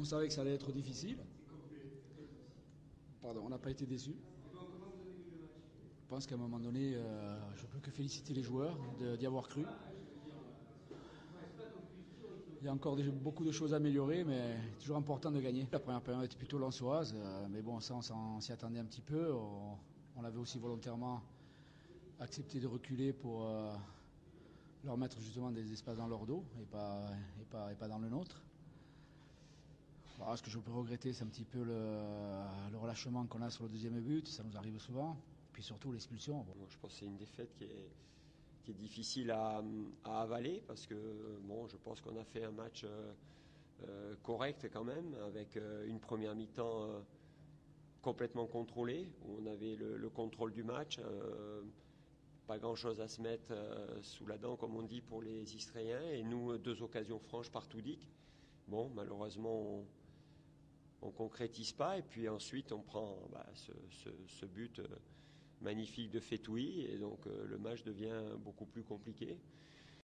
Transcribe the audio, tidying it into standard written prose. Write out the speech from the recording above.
On savait que ça allait être difficile. Pardon, on n'a pas été déçus. Je pense qu'à un moment donné, je ne peux que féliciter les joueurs d'y avoir cru. Il y a encore beaucoup de choses à améliorer, mais c'est toujours important de gagner. La première période était plutôt lançoise, mais bon, ça, on s'y attendait un petit peu. On l'avait aussi volontairement accepté de reculer pour leur mettre justement des espaces dans leur dos et pas dans le nôtre. Voilà, ce que je peux regretter, c'est un petit peu le relâchement qu'on a sur le deuxième but. Ça nous arrive souvent. Puis surtout l'expulsion. Bon, je pense que c'est une défaite qui est difficile à avaler parce que bon, je pense qu'on a fait un match correct quand même, avec une première mi-temps complètement contrôlée, où on avait le contrôle du match. Pas grand-chose à se mettre sous la dent, comme on dit, pour les Israéliens. Et nous, 2 occasions franches par Toudik. Bon, malheureusement, on ne concrétise pas. Et puis ensuite, on prend ce but magnifique de Fetoui. Et donc, le match devient beaucoup plus compliqué.